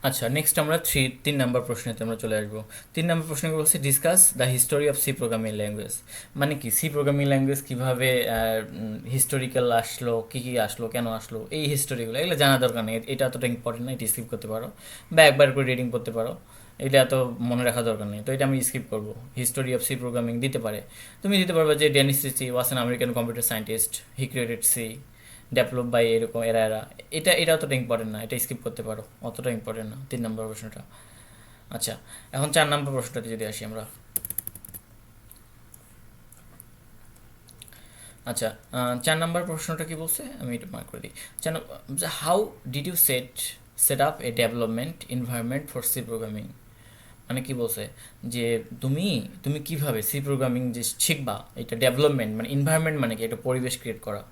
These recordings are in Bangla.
আচ্ছা, নেক্সট আমরা 3 নাম্বার প্রশ্নেতে আমরা চলে আসবো। 3 নাম্বার প্রশ্ন বলছে discuss the history of C programming language. মানে কি, সি প্রোগ্রামিং ল্যাঙ্গুয়েজ কীভাবে হিস্টোরিক্যাল আসলো, কী কী আসলো, কেন আসলো, এই হিস্টোরিগুলো এগুলো জানা দরকার নেই, এটা অতটা ইম্পর্টেন্ট না, এটা স্কিপ করতে পারো বা একবার করে রিডিং করতে পারো। এটা এত মনে রাখা দরকার নেই, তো এটা আমি স্কিপ করবো। হিস্টোরি অফ সি প্রোগ্রামিং দিতে পারে, তুমি দিতে পারবে যে Dennis Ritchie was an American computer scientist, he created C, develop by এরকম এরা। এটা অতটা ইম্পর্টেন্ট না, এটা স্কিপ করতে পারো, অতটা ইম্পর্টেন্ট না 3 নম্বর প্রশ্নটা। আচ্ছা, এখন 4 নম্বর প্রশ্নটাতে যদি আসি আমরা। আচ্ছা, 4 নম্বর প্রশ্নটা কি বলছে আমি এটা মার্ক করে দিই। How did you set up a development environment for C programming. মানে কি বলছে যে তুমি তুমি কিভাবে সি প্রোগ্রামিং যে শিখবা, এটা ডেভেলপমেন্ট মানে এনভায়রনমেন্ট মানে কি, এটা পরিবেশ ক্রিয়েট করা।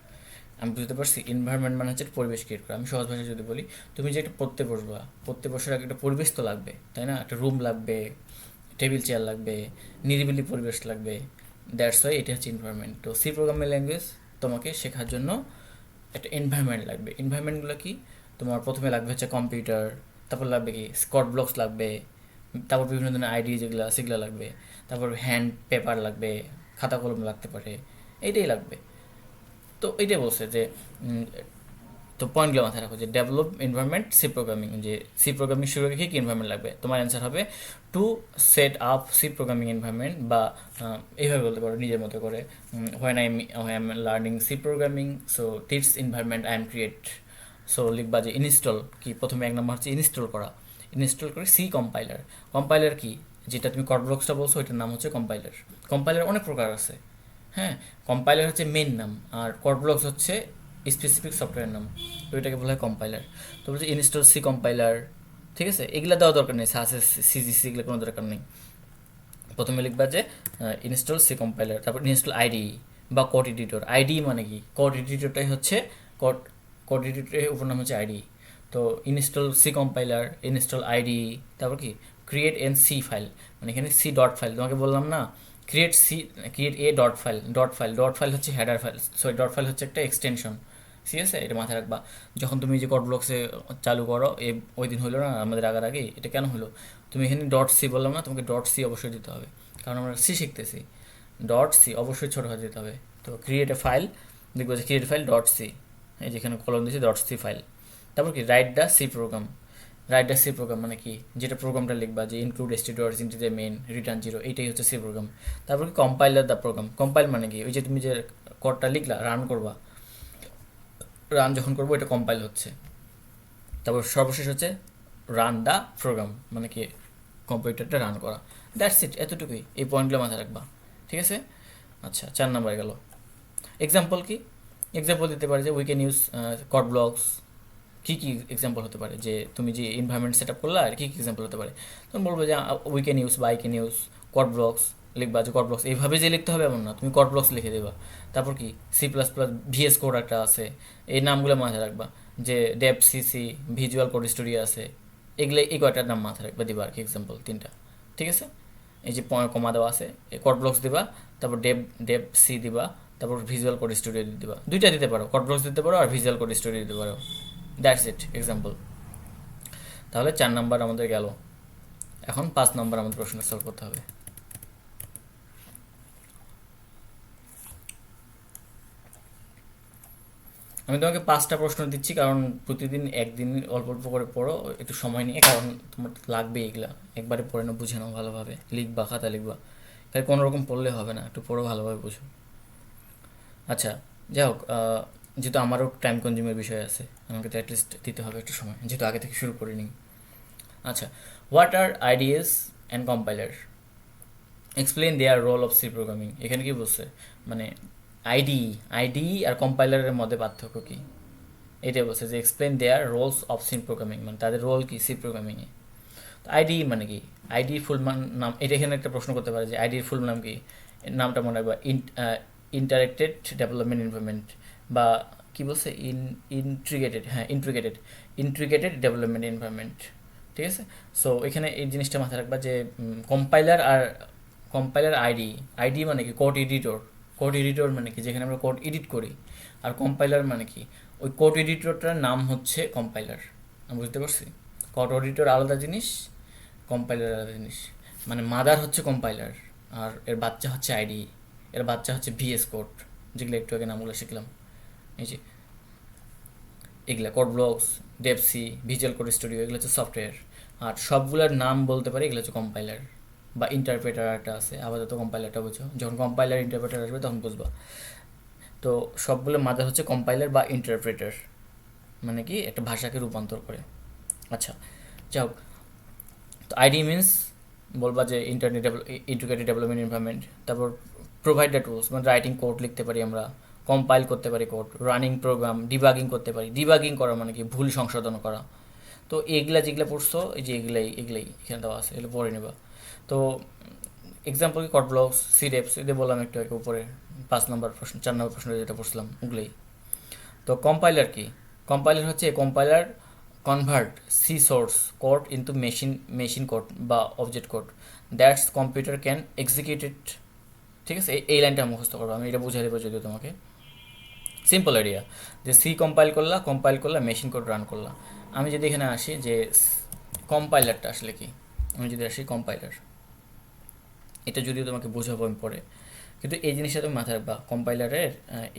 আমি বুঝতে পারছি, এনভায়রনমেন্ট মানে হচ্ছে পরিবেশ ক্রিয়েট করা। আমি সহজ ভাষায় যদি বলি, তুমি যে একটা পড়তে বসবা, পড়তে বসার আগে একটা পরিবেশ তো লাগবে, তাই না? একটা রুম লাগবে, টেবিল চেয়ার লাগবে, নিরিবিলি পরিবেশ লাগবে। দ্যাটস ওয়াই এটা হচ্ছে এনভায়রনমেন্ট। তো সি প্রোগ্রামিং ল্যাঙ্গুয়েজ তোমাকে শেখার জন্য একটা এনভায়রনমেন্ট লাগবে। এনভায়রনমেন্টগুলো কি, তোমার প্রথমে লাগবে হচ্ছে কম্পিউটার, তারপর লাগবে কি স্কট ব্লকস লাগবে, তারপর বিভিন্ন ধরনের আইডি যেগুলো সেগুলো লাগবে, তারপর হ্যান্ড পেপার লাগবে, খাতা কলম লাগতে পারে, এইটাই লাগবে। তো এইটাই বলছে যে উম, তো পয়েন্টগুলো মাথায় রাখো যে ডেভেলপ এনভায়রনমেন্ট সি প্রোগ্রামিং, যে সি প্রোগ্রামিং শুরু রেখে কী এনভায়রনমেন্ট লাগবে, তোমার অ্যান্সার হবে to set up C programming environment, বা এইভাবে বলতে পারো নিজের মতো করে, when I am learning C programming, so this environment I am create. So লিখবা যে ইনস্টল কি, প্রথমে 1 নম্বর হচ্ছে ইনস্টল করা, ইনস্টল করে সি কম্পাইলার। কম্পাইলার কি, যেটা তুমি কডব্লকসটা বলছো ওইটার নাম হচ্ছে কম্পাইলার। কম্পাইলার অনেক প্রকার আছে, হ্যাঁ। কম্পাইলার হচ্ছে মেন নাম, আর কডব্লকস হচ্ছে স্পেসিফিক সফটওয়্যার নাম, তো এটাকে বলা হয় কম্পাইলার। তো বলছে ইনস্টল সি কম্পাইলার, ঠিক আছে, এগুলো দেওয়া দরকার নেই, সাসে সিজিসি এগুলো কোনো দরকার নেই। প্রথমে লিখবা যে ইনস্টল সি কম্পাইলার, তারপর ইনস্টল আইডি বা কোড এডিটর। আইডি মানে কি, কোড এডিটরটাই হচ্ছে কোড, কোড এডিটরের উপর নাম হচ্ছে আইডি। তো install C compiler, install IDE, তারপর কি ক্রিয়েট এন সি ফাইল, মানে এখানে সি ডট ফাইল, তোমাকে বললাম না, create C, create a dot file, dot file হচ্ছে header file, sorry dot file হচ্ছে একটা এক্সটেনশন, ঠিক আছে, এটা মাথায় রাখবা। যখন তুমি যে কোড ব্লকসে চালু করো, ওই দিন হলো না আমাদের আগেই, এটা কেন হলো, তুমি এখানে ডট সি বললাম না, তোমাকে ডট সি অবশ্যই দিতে হবে, কারণ আমরা সি শিখতেছি। ডট সি অবশ্যই ছোটো হাতে দিতে হবে। তো ক্রিয়েট এ ফাইল, দেখবো যে ক্রিয়েট ফাইল ডট সি, এই যেখানে কলম দিয়েছি ডট সি ফাইল। তারপর কি write the C program. Write the C program মানে কি, যেটা প্রোগ্রামটা লিখবা যে include states into the main return zero, এইটাই হচ্ছে সি প্রোগ্রাম। তারপর কি কম্পাইলার দ্য প্রোগ্রাম। কম্পাইল মানে কি, ওই যে তুমি যে কোডটা লিখলা রান করবা, রান যখন করবো এটা কম্পাইল হচ্ছে। তারপর সর্বশেষ হচ্ছে রান দ্য প্রোগ্রাম, মানে কি কম্পিউটারটা রান করা। দ্যাটস ইট, এতটুকুই, এই পয়েন্টগুলো মাথায় রাখবা, ঠিক আছে। আচ্ছা, 4 নম্বর গেল। এক্সাম্পল কি, এক্সাম্পল দিতে পারে যে we can use code blocks. কী কী এক্সাম্পল হতে পারে, যে তুমি যে এনভায়রনমেন্ট সেট আপ করলা আর কী কী এক্সাম্পল হতে পারে, তখন বলবো যে উই ক্যান ইউজ বা I can use code blocks. লিখবা যে কড ব্লকস, এইভাবে যে লিখতে হবে এমন না, তুমি কড ব্লকস লিখে দেবা। তারপর কি C plus plus VS code একটা আছে, এই নামগুলো মাথায় রাখবা, যে Dev CC, visual code studio আছে, এগুলো এই কয়টার নাম মাথায় রাখবা, দিবা আর কি এক্সাম্পল 3টা, ঠিক আছে। এই যে কমা দেওয়া আছে, এই কড ব্লকস দিবা, তারপর ডেপ সি দিবা, তারপর ভিজুয়াল কোড স্টুডিও দিবা, দুইটা দিতে পারো, কড ব্লকস দিতে পারো আর ভিজুয়াল কোড স্টুডিও দিতে পারো। That's it example. তাহলে 4 নম্বর আমাদের গেল। এখন 5 নম্বর আমাদের প্রশ্ন সলভ করতে হবে। আমি তোমাকে 5টা প্রশ্ন দিচ্ছি, কারণ প্রতিদিন একদিন অল্প অল্প করে পড়ো, একটু সময় নিয়ে, কারণ তোমার লাগবে এগুলা, একবারে পড়ে না, বুঝে নাও ভালোভাবে, লিখবা, খাতা লিখবা, তাই কোনো রকম পড়লে হবে না, একটু পড়ো ভালোভাবে, বুঝো। আচ্ছা, যাই হোক, যেহেতু আমারও টাইম কনজিউমের বিষয় আছে, আমাকে তো অ্যাটলিস্ট দিতে হবে একটু সময়, যেহেতু আগে থেকে শুরু করিনি। আচ্ছা, what are IDEs and compiler, explain their role of C programming. এখানে কি বলছে, মানে আইডি, আইডি আর কম্পাইলারের মধ্যে পার্থক্য কি, এটাই বলছে যে explain their roles of C programming, মানে তাদের রোল কি সি প্রোগ্রামিংয়ে। তো আইডি মানে কি, আইডি ফুল নাম, এটা এখানে একটা প্রশ্ন করতে পারে যে আইডির ফুল নাম কি, নামটা মনে রাখবা, ইন্টারেক্টেড ডেভেলপমেন্ট এনভায়রনমেন্ট, বা কি বলছে, ইন্ট্রিগেটেড, হ্যাঁ ইন্ট্রিগেটেড, ইন্ট্রিগেটেড ডেভেলপমেন্ট এনভায়রনমেন্ট, ঠিক আছে। সো এখানে এই জিনিসটা মাথায় রাখবা যে কম্পাইলার আর কম্পাইলার আইডি, আইডি মানে কি কোড এডিটর, কোড এডিটর মানে কি যেখানে আমরা কোড এডিট করি, আর কম্পাইলার মানে কি ওই কোড এডিটরটার নাম হচ্ছে কম্পাইলার, আমি বুঝতে পারছি। কোড এডিটর আলাদা জিনিস, কম্পাইলার আলাদা জিনিস। মানে মাদার হচ্ছে কম্পাইলার, আর এর বাচ্চা হচ্ছে আইডি, এর বাচ্চা হচ্ছে ভিএস কোড, যেগুলো একটু আগে নামগুলো শিখলাম। এই যে এগুলা কোড ব্লকস, ডেপসি, ভিজুয়াল কোড স্টুডিও, এগুলো হচ্ছে সফটওয়্যার। আর সবগুলোর নাম বলতে পারি, এগুলো হচ্ছে কম্পাইলার বা ইন্টারপ্রেটার একটা আছে। আপাতত কম্পাইলারটা বুঝো, যখন কম্পাইলার ইন্টারপ্রেটার আসবে তখন বুঝবা। তো সবগুলো মাদার হচ্ছে কম্পাইলার বা ইন্টারপ্রেটার, মানে কি একটা ভাষাকে রূপান্তর করে। আচ্ছা, যাই হোক, তো আইডি মিনস বলবা যে ইন্টিগ্রেটেড ডেভেলপমেন্ট এনভায়রনমেন্ট। তারপর প্রোভাইড দ্য টুলস, মানে রাইটিং কোড লিখতে পারি আমরা, কম্পাইল করতে পারি কোড, রানিং প্রোগ্রাম, ডিবাগিং করতে পারি। ডিবাগিং করা মানে কি ভুল সংশোধন করা। তো এগুলা যেগুলো পড়ছো, এই যে এগুলাই এখানে দেওয়া আছে, এগুলো পড়ে নেবা। তো এক্সাম্পল কি, কড ব্লকস, সিডেপস, এদের বললাম একটু আগে উপরে 5 নম্বর প্রশ্ন, 4 নম্বর প্রশ্ন যেটা পড়ছিলাম ওগুলোই। তো কম্পাইলার কি? কম্পাইলার হচ্ছে compiler convert C source code into machine code বা object code that's computer can executed. ঠিক আছে, এই লাইনটা মুখস্থ করবো, আমি এটা বুঝাই দেবো যদিও তোমাকে। সিম্পল আইডিয়া, যে সি কম্পাইল করলা মেশিন কোড রান করলা। আমি যদি এখানে আসি যে কম্পাইলারটা আসলে কি, আমি যদি আসি কম্পাইলার, এটা যদিও তোমাকে বোঝাবো আমি পরে, কিন্তু এই জিনিসটা তুমি মাথায় রাখবা। কম্পাইলারের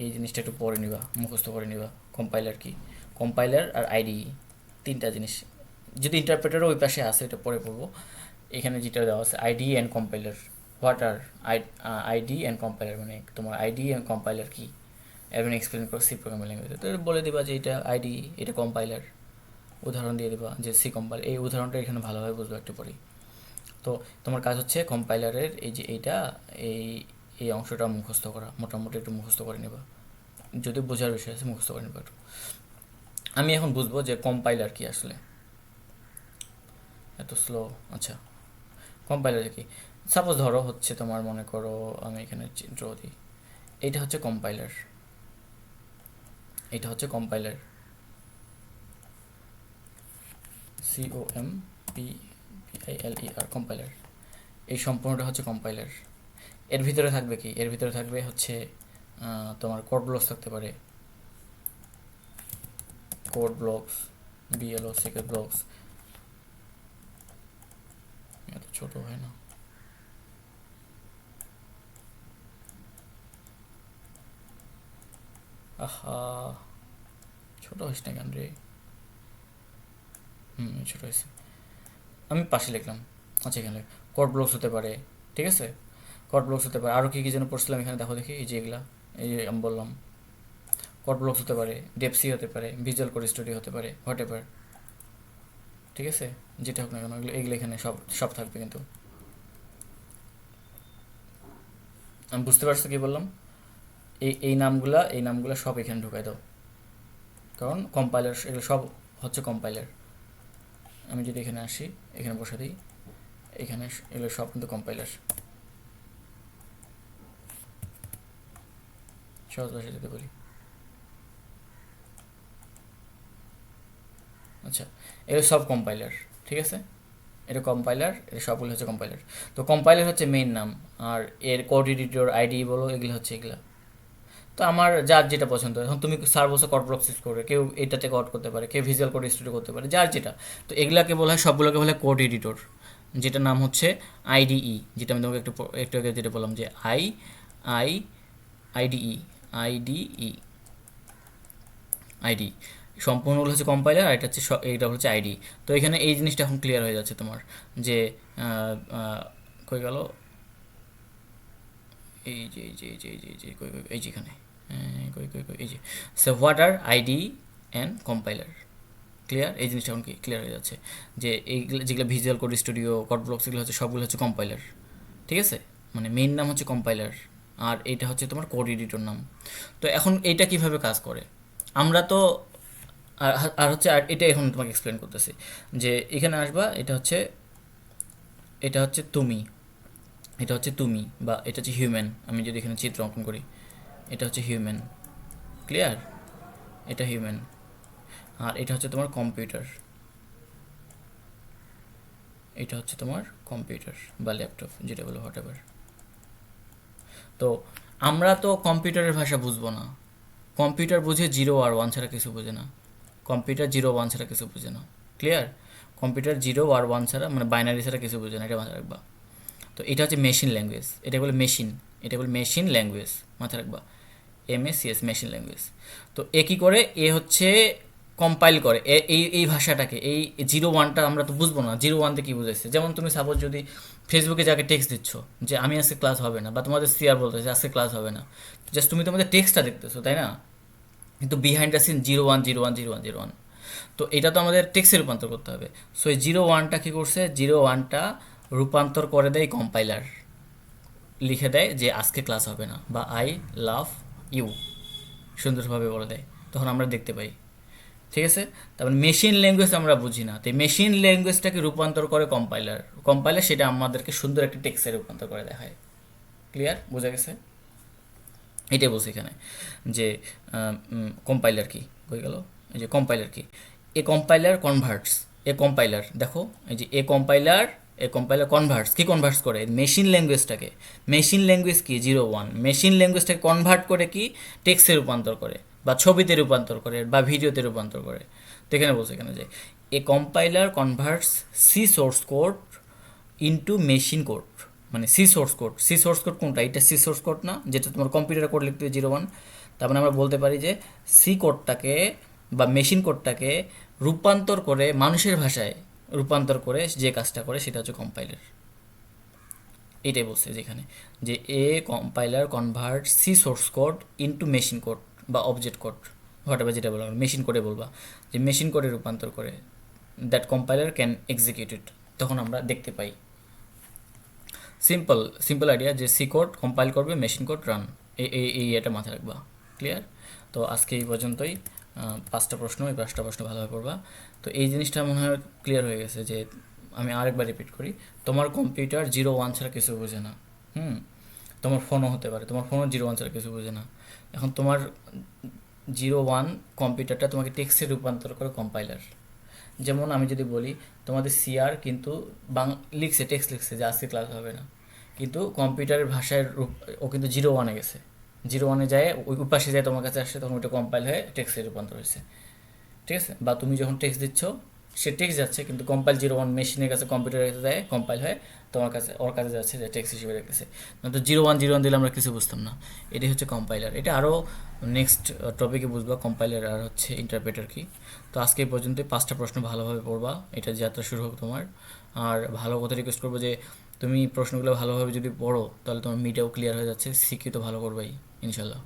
এই জিনিসটা একটু পরে নিবা, মুখস্থ করে নিবা। কম্পাইলার কি, কম্পাইলার আর আইডি, তিনটা জিনিস। যদি ইন্টারপ্রেটারও ওই পাশে আসে, এটা পরে পড়বো। এখানে যেটা দেওয়া আছে ID and compiler, what are ID and compiler, মানে তোমার আইডি অ্যান্ড কম্পাইলার কি, এবং এক্সপ্লেন করো সি প্রোগ্রামিং ল্যাঙ্গুয়েজে। তো বলে দিবা যে এটা আইডি, এটা কম্পাইলার, উদাহরণ দিয়ে দিবা যে সি কম্পাইলার। এই উদাহরণটা এখানে ভালোভাবে বুঝবো একটু পরেই। তো তোমার কাজ হচ্ছে কম্পাইলারের এই যে এইটা, এই এই অংশটা মুখস্থ করা, মোটামুটি একটু মুখস্থ করে নেবা। যদি বোঝার বিষয় আছে মুখস্থ করে নেবা একটু। আমি এখন বুঝবো যে কম্পাইলার কি আসলে, এত স্লো। আচ্ছা, কম্পাইলার কি? সাপোজ ধরো হচ্ছে তোমার, মনে করো আমি এখানে চিত্র দিই, এইটা হচ্ছে কম্পাইলার, এটা হচ্ছে কম্পাইলার, COMPILER, কম্পাইলার। এই সম্পূর্ণটা হচ্ছে কম্পাইলার। এর ভিতরে থাকবে কি, এর ভিতরে থাকবে হচ্ছে তোমার কোড ব্লকস থাকতে পারে, কোড ব্লকস, BLOCK ব্লকস। এত ছোট হয় না, আহা, ছোট হইস না কেন রে? ছোট হয়েছে, আমি পাশে লিখলাম। আচ্ছা, এখানে কোড ব্লকস হতে পারে, ঠিক আছে, কোড ব্লকস হতে পারে। আরও কী কী যেন পড়ছিলাম এখানে, দেখো দেখি, এই যে এগুলা, এই যে আমি বললাম কোড ব্লকস হতে পারে, ডেপসি হতে পারে, ভিজুয়াল কোড স্টুডিও হতে পারে, হোয়াট এভার, ঠিক আছে, যেটা হোক না কেন, এগুলো এগুলো এখানে সব সব থাকবে। কিন্তু আমি বুঝতে পারছো কি বললাম? এই নামগুলা সব এখানে ঢুকাই দাও, কারণ কম্পাইলার এগুলো সব হচ্ছে কম্পাইলার। আমি যদি এখানে আসি, এখানে বসে দিই, এখানে এগুলো সব কিন্তু কম্পাইলার। সহজ ভাষায় যদি বলি, আচ্ছা, এগুলো সব কম্পাইলার, ঠিক আছে, এটা কম্পাইলার, এটা সবগুলো হচ্ছে কম্পাইলার। তো কম্পাইলার হচ্ছে মেইন নাম, আর এর কোড এডিটর, আইডি বলো, এগুলো হচ্ছে এগুলা। তো আমার যার যেটা পছন্দ, এখন তুমি স্যার বলছো কড ব্লক ইউজ করে, কেউ এটাতে কোড করতে পারে, কেউ ভিজুয়াল কোড স্টুডিও করতে পারে, যার যেটা। তো এগুলাকে বলা হয়, সবগুলোকে বলা হয় কোড এডিটর, যেটা নাম হচ্ছে আইডিই, যেটা আমি তোমাকে একটু আগে যেটা বললাম যে আই আইডিই, আইডিই, আইডি সম্পূর্ণগুলো হচ্ছে কম্পাইলার, আর এটা হচ্ছে এইটা হচ্ছে আইডি। তো এখানে এই জিনিসটা এখন ক্লিয়ার হয়ে যাচ্ছে তোমার, যে কই গেল, এই যে এই যে এই যে এই যে এই যে কই কই এই যেখানে, কই কই কই এই যে, so what are ID and compiler. Clear? এই জিনিসটা এখন কি ক্লিয়ার হয়ে যাচ্ছে, যে এইগুলো যেগুলো visual code studio, code blocks, এগুলো হচ্ছে সবগুলো হচ্ছে কম্পাইলার, ঠিক আছে। মানে মেইন নাম হচ্ছে কম্পাইলার, আর এইটা হচ্ছে তোমার কোড এডিটর নাম। তো এখন এইটা কিভাবে কাজ করে, আমরা তো আর আর হচ্ছে, আর এটা এখন তোমাকে এক্সপ্লেন করতেছি। যে এখানে আসবা, এটা হচ্ছে তুমি, এটা হচ্ছে তুমি, বা এটা হচ্ছে হিউম্যান। আমি যদি এখানে চিত্র অঙ্কন করি, এটা হচ্ছে হিউম্যান, ক্লিয়ার, এটা হিউম্যান। আর এটা হচ্ছে তোমার কম্পিউটার, এটা হচ্ছে তোমার কম্পিউটার বা ল্যাপটপ, যেটা বলো হোয়াট এভার। তো আমরা তো কম্পিউটারের ভাষা বুঝবো না, কম্পিউটার বুঝে 0 আর 1 ছাড়া কিছু বোঝে না, কম্পিউটার 0 1 ছাড়া কিছু বোঝে না, ক্লিয়ার। কম্পিউটার জিরো আর ওয়ান ছাড়া মানে বাইনারি ছাড়া কিছু বোঝে না, এটা মাথায় রাখবা। তো এটা হচ্ছে মেশিন ল্যাঙ্গুয়েজ, এটা বলে মেশিন, এটা বলে মেশিন ল্যাঙ্গুয়েজ, মাথায় রাখবা, MACS মেশিন ল্যাঙ্গুয়েজ। তো এ কী করে, এ হচ্ছে কম্পাইল করে এই ভাষাটাকে, এই জিরো ওয়ানটা আমরা তো বুঝবো না, জিরো ওয়ানতে কী বুঝাইছে। যেমন তুমি সাপোজ যদি ফেসবুকে যাকে টেক্সট দিচ্ছ যে আমি আজকে ক্লাস হবে না, বা তোমাদের সিআর বলতেছে আজকে ক্লাস হবে না, জাস্ট তুমি তোমাদের টেক্সটটা দেখতেছো, তাই না? কিন্তু বিহাইন্ড দ্য সিন 0 1 0 1 0 1 0 1। তো এটা তো আমাদের টেক্সটে রূপান্তর করতে হবে। সো এই জিরো ওয়ানটা কী করছে, জিরো ওয়ানটা রূপান্তর করে দেয় কম্পাইলার, লিখে দেয় যে আজকে ক্লাস হবে না, বা আই লাভ ইউ, সুন্দরভাবে বলে দেয়, তখন আমরা দেখতে পাই। ঠিক আছে, তারপরে মেশিন ল্যাঙ্গুয়েজ আমরা বুঝি না, তো মেশিন ল্যাঙ্গুয়েজটাকে রূপান্তর করে কম্পাইলার, কম্পাইলার সেটা আমাদেরকে সুন্দর একটা টেক্সটে রূপান্তর করে দেখায়। ক্লিয়ার, বোঝা গেছে? এটাই বলছি এখানে যে কম্পাইলার কি হয়ে গেল, এই যে কম্পাইলার কি, এ কম্পাইলার কনভার্টস, এ কম্পাইলার দেখো, এই যে এ কম্পাইলার কনভার্টস, কি কনভার্টস করে মেশিন ল্যাঙ্গুয়েজটাকে, মেশিন ল্যাঙ্গুয়েজ কি 0 1, মেশিন ল্যাঙ্গুয়েজটাকে কনভার্ট করে কি টেক্সটে রূপান্তর করে, বা ছবিতে রূপান্তর করে, বা ভিডিওতে রূপান্তর করে। তো এখানে বলছে এখানে যে a compiler converts C source code into machine code, মানে সি সোর্স কোড কোনটা, এটা সি সোর্স কোড না, যেটা তোমার কম্পিউটারে কোড লিখতে 0 1। তার মানে আমরা বলতে পারি যে সি কোডটাকে বা মেশিন কোডটাকে রূপান্তর করে মানুষের ভাষায় রূপান্তর করে যে কাজটা করে সেটা হচ্ছে কম্পাইলার। এইটাই বলছে যেখানে যে a compiler convert C source code into machine code বা অবজেক্ট কোড, হোয়াট এভার, যেটা বলবা মেশিন কোডে বলবা, যে মেশিন কোডে রূপান্তর করে, দ্যাট কম্পাইলার ক্যান এক্সিকিউট ইট, তখন আমরা দেখতে পাই। সিম্পল সিম্পল আইডিয়া, যে সি কোড কম্পাইল করবে, মেশিন কোড রান, এই এটা মাথায় রাখবা। ক্লিয়ার? তো আজকে এই পর্যন্তই, 5টা প্রশ্ন, এই 5টা প্রশ্ন ভালোভাবে পড়বা। তো এই জিনিসটা মনে হয় ক্লিয়ার হয়ে গেছে, যে আমি আরেকবার রিপিট করি, তোমার কম্পিউটার 0 1 ছাড়া কিছু বোঝে না। হুম, তোমার ফোনও হতে পারে, তোমার ফোনও 0 1 ছাড়া কিছু বোঝে না। এখন তোমার 0 1 কম্পিউটারটা তোমাকে টেক্সটে রূপান্তর করে কম্পাইলার। যেমন আমি যদি বলি তোমাদের সিআর কিন্তু লিখছে, টেক্সট লিখছে যে আজকে ক্লাস হবে না, কিন্তু কম্পিউটারের ভাষায় ও কিন্তু 0 1 গেছে, 0 1 যায় ওই পাশে যায় তোমার কাছে আসছে, তখন ওইটা কম্পাইল হয়ে টেক্সটে রূপান্তর হয়েছে। ঠিক আছে, বা তুমি যখন টেক্সট দিচ্ছ সে টেক্সট যাচ্ছে, কিন্তু কম্পাইল 0 1 মেশিনের কাছে, কম্পিউটারের কাছে যায়, কম্পাইল হয়ে তোমার কাছে, ওর কাছে যাচ্ছে, যে টেক্সট হিসেবে দেখতেছে। নয়তো 0 1 0 1 দিলে আমরা কিছু বুঝতাম না। এটাই হচ্ছে কম্পাইলার। এটা আরও নেক্সট টপিকে বুঝবা কম্পাইলার আর হচ্ছে ইন্টারপ্রেটার কি। তো আজকে এই পর্যন্ত 5টা প্রশ্ন ভালোভাবে পড়বা, এটা যাত্রা শুরু হোক তোমার। আর ভালো কথা রিকোয়েস্ট করবো যে তুমি প্রশ্নগুলো ভালোভাবে যদি পড়ো, তাহলে তোমার মিটাও ক্লিয়ার হয়ে যাচ্ছে, সিকিউ তো ভালো করবাই ইনশাল্লাহ।